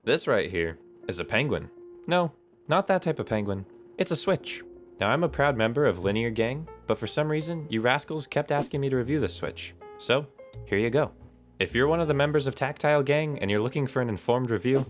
This right here is a penguin. No, not that type of penguin. It's a switch. Now I'm a proud member of Linear Gang, but for some reason, you rascals kept asking me to review this switch. So, here you go. If you're one of the members of Tactile Gang and you're looking for an informed review,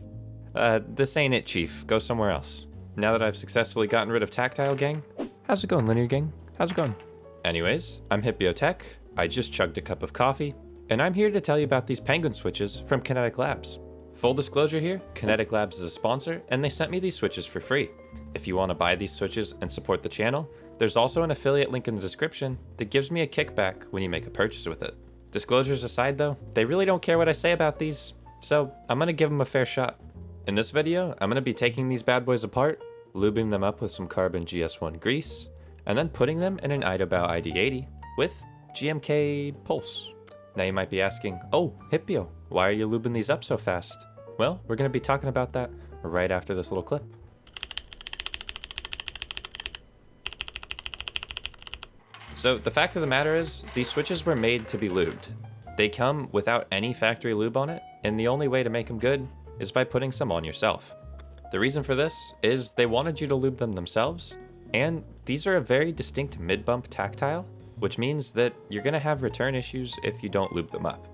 this ain't it, Chief. Go somewhere else. Now that I've successfully gotten rid of Tactile Gang, how's it going, Linear Gang? How's it going? Anyways, I'm Hipyo Tech, I just chugged a cup of coffee, and I'm here to tell you about these penguin switches from Kinetic Labs. Full disclosure here, Kinetic Labs is a sponsor, and they sent me these switches for free. If you want to buy these switches and support the channel, there's also an affiliate link in the description that gives me a kickback when you make a purchase with it. Disclosures aside though, they really don't care what I say about these, so I'm gonna give them a fair shot. In this video, I'm gonna be taking these bad boys apart, lubing them up with some carbon GS1 grease, and then putting them in an Idobao ID80 with GMK Pulse. Now you might be asking, oh, Hipyo, why are you lubing these up so fast? Well, we're gonna be talking about that right after this little clip. So the fact of the matter is, these switches were made to be lubed. They come without any factory lube on it, and the only way to make them good is by putting some on yourself. The reason for this is they wanted you to lube them themselves, and these are a very distinct mid-bump tactile, which means that you're gonna have return issues if you don't lube them up.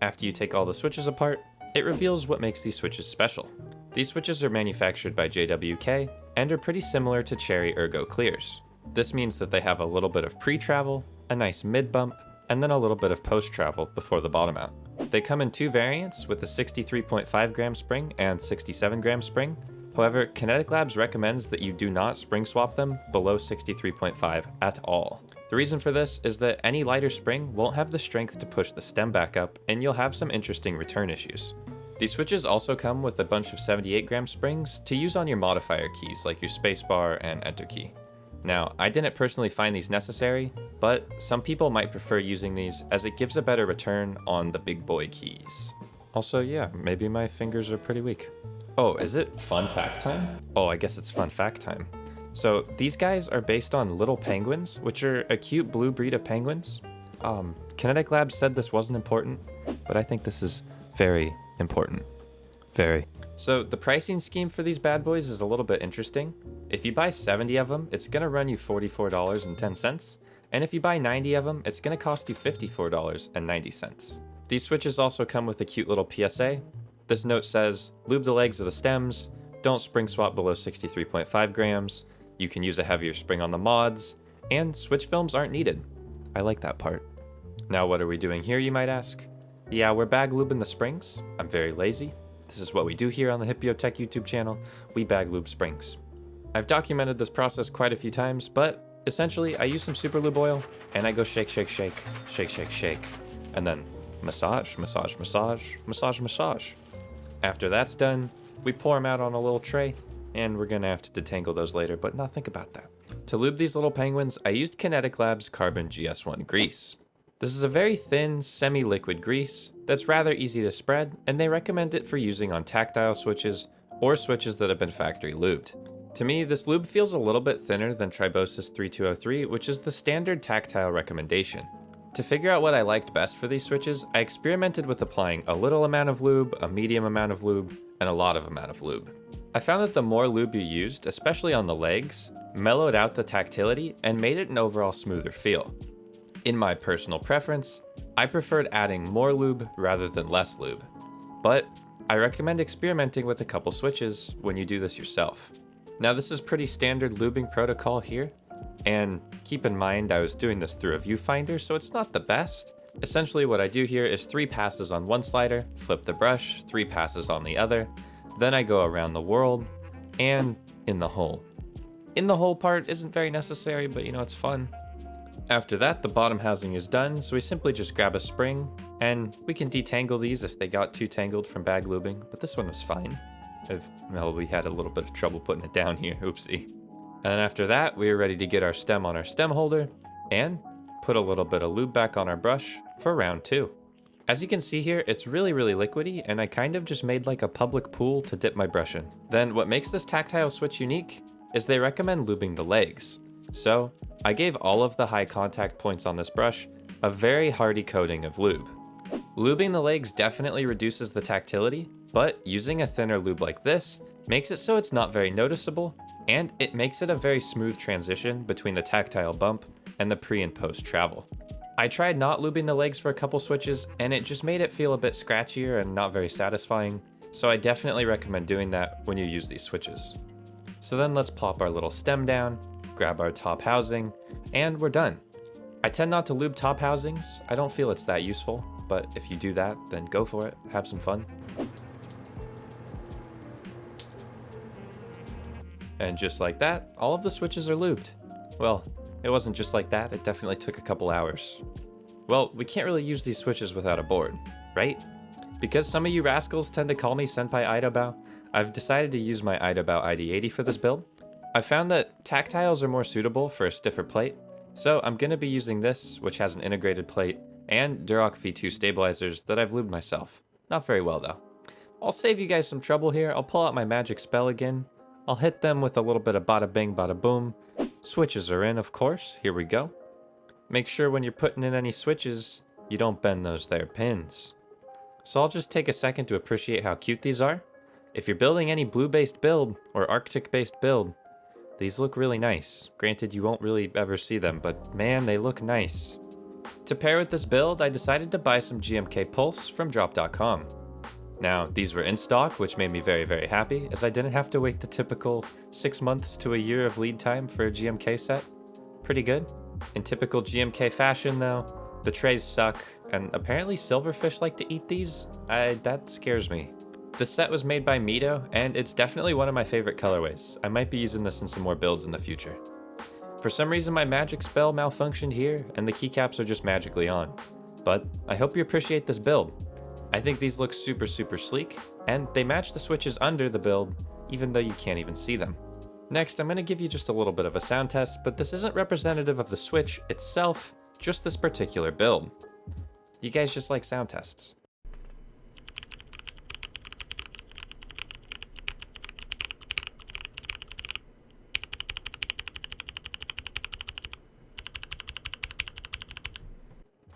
After you take all the switches apart, it reveals what makes these switches special. These switches are manufactured by JWK and are pretty similar to Cherry Ergo clears. This means that they have a little bit of pre-travel, a nice mid-bump, and then a little bit of post-travel before the bottom out. They come in two variants with a 63.5 gram spring and 67 gram spring. However, Kinetic Labs recommends that you do not spring swap them below 63.5 at all. The reason for this is that any lighter spring won't have the strength to push the stem back up, and you'll have some interesting return issues. These switches also come with a bunch of 78 gram springs to use on your modifier keys like your spacebar and enter key. Now, I didn't personally find these necessary, but some people might prefer using these as it gives a better return on the big boy keys. Also, yeah, maybe my fingers are pretty weak. Oh, is it fun fact time? Oh, I guess it's fun fact time. So these guys are based on little penguins, which are a cute blue breed of penguins. Kinetic Labs said this wasn't important, but I think this is very important. Very. So the pricing scheme for these bad boys is a little bit interesting. If you buy 70 of them, it's gonna run you $44.10. And if you buy 90 of them, it's gonna cost you $54.90. These switches also come with a cute little PSA. This note says, lube the legs of the stems, don't spring swap below 63.5 grams, you can use a heavier spring on the mods, and switch films aren't needed. I like that part. Now what are we doing here, you might ask? Yeah, we're bag lubing the springs. I'm very lazy. This is what we do here on the Hipyo Tech YouTube channel. We bag lube springs. I've documented this process quite a few times, but essentially I use some super lube oil and I go shake, shake, shake, shake, shake, shake, and then massage, massage, massage, massage, massage. After that's done, we pour them out on a little tray, and we're gonna have to detangle those later, but not think about that. To lube these little penguins, I used Kinetic Labs Carbon GS1 grease. This is a very thin, semi-liquid grease that's rather easy to spread, and they recommend it for using on tactile switches or switches that have been factory lubed. To me, this lube feels a little bit thinner than Tribosis 3203, which is the standard tactile recommendation. To figure out what I liked best for these switches, I experimented with applying a little amount of lube, a medium amount of lube, and a lot of amount of lube. I found that the more lube you used, especially on the legs, mellowed out the tactility and made it an overall smoother feel. In my personal preference, I preferred adding more lube rather than less lube, but I recommend experimenting with a couple switches when you do this yourself. Now this is pretty standard lubing protocol here, and keep in mind I was doing this through a viewfinder, so it's not the best. Essentially what I do here is 3 passes on one slider, flip the brush, 3 passes on the other, then I go around the world, and in the hole. In the hole part isn't very necessary, but you know, it's fun. After that, the bottom housing is done, so we simply just grab a spring, and we can detangle these if they got too tangled from bag lubing, but this one was fine. Well, we had a little bit of trouble putting it down here, oopsie. And after that, we are ready to get our stem on our stem holder, and put a little bit of lube back on our brush for round 2. As you can see here, it's really liquidy, and I kind of just made like a public pool to dip my brush in. Then what makes this tactile switch unique is they recommend lubing the legs. So I gave all of the high contact points on this brush a very hearty coating of lube. Lubing the legs definitely reduces the tactility, but using a thinner lube like this makes it so it's not very noticeable, and it makes it a very smooth transition between the tactile bump and the pre and post travel. I tried not lubing the legs for a couple switches, and it just made it feel a bit scratchier and not very satisfying, so I definitely recommend doing that when you use these switches. So then let's plop our little stem down, grab our top housing, and we're done. I tend not to lube top housings, I don't feel it's that useful, but if you do that, then go for it, have some fun. And just like that, all of the switches are lubed. Well, it wasn't just like that, it definitely took a couple hours. Well, we can't really use these switches without a board, right? Because some of you rascals tend to call me Senpai Idobao, I've decided to use my Idobao ID80 for this build. I found that tactiles are more suitable for a stiffer plate, so I'm going to be using this, which has an integrated plate, and Duroc V2 stabilizers that I've lubed myself. Not very well though. I'll save you guys some trouble here, I'll pull out my magic spell again. I'll hit them with a little bit of bada bing bada boom. Switches are in, of course, here we go. Make sure when you're putting in any switches, you don't bend those there pins. So I'll just take a second to appreciate how cute these are. If you're building any blue-based build, or Arctic-based build, these look really nice. Granted, you won't really ever see them, but man, they look nice. To pair with this build, I decided to buy some GMK Pulse from drop.com. Now, these were in stock, which made me very, very happy, as I didn't have to wait the typical 6 months to a year of lead time for a GMK set. Pretty good. In typical GMK fashion, though, the trays suck, and apparently silverfish like to eat these? That scares me. The set was made by Mito, and it's definitely one of my favorite colorways. I might be using this in some more builds in the future. For some reason my magic spell malfunctioned here, and the keycaps are just magically on. But I hope you appreciate this build. I think these look super sleek, and they match the switches under the build, even though you can't even see them. Next, I'm going to give you just a little bit of a sound test, but this isn't representative of the Switch itself, just this particular build. You guys just like sound tests.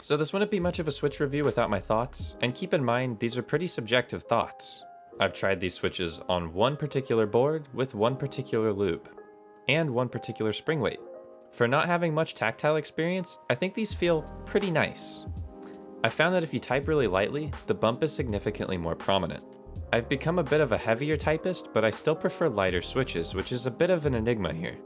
So this wouldn't be much of a Switch review without my thoughts, and keep in mind these are pretty subjective thoughts. I've tried these switches on one particular board with one particular lube, and one particular spring weight. For not having much tactile experience, I think these feel pretty nice. I found that if you type really lightly, the bump is significantly more prominent. I've become a bit of a heavier typist, but I still prefer lighter switches, which is a bit of an enigma here.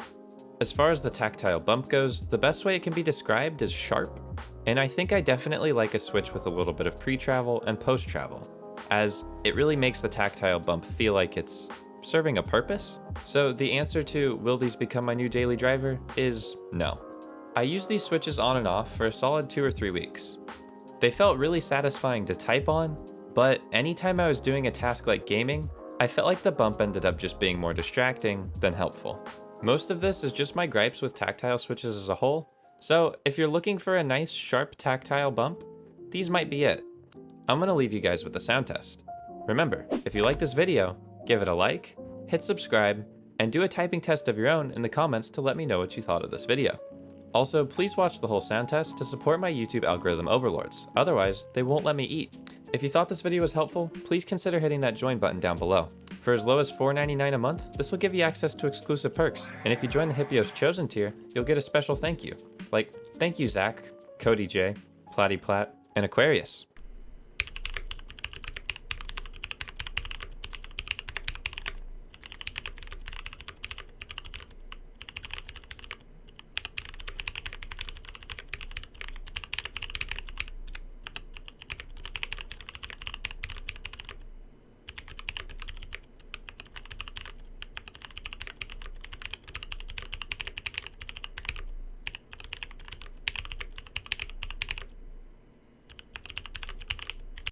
As far as the tactile bump goes, the best way it can be described is sharp, and I think I definitely like a switch with a little bit of pre-travel and post-travel, as it really makes the tactile bump feel like it's serving a purpose. So the answer to will these become my new daily driver is no. I use these switches on and off for a solid 2 or 3 weeks. They felt really satisfying to type on, but anytime I was doing a task like gaming, I felt like the bump ended up just being more distracting than helpful. Most of this is just my gripes with tactile switches as a whole, so if you're looking for a nice sharp tactile bump, these might be it. I'm gonna leave you guys with a sound test. Remember, if you like this video, give it a like, hit subscribe, and do a typing test of your own in the comments to let me know what you thought of this video. Also, please watch the whole sound test to support my YouTube algorithm overlords, otherwise they won't let me eat. If you thought this video was helpful, please consider hitting that join button down below. For as low as $4.99 a month, this will give you access to exclusive perks, and if you join the Hipyo's Chosen tier, you'll get a special thank you. Like, thank you Zach, Cody J, Platy Plat, and Aquarius.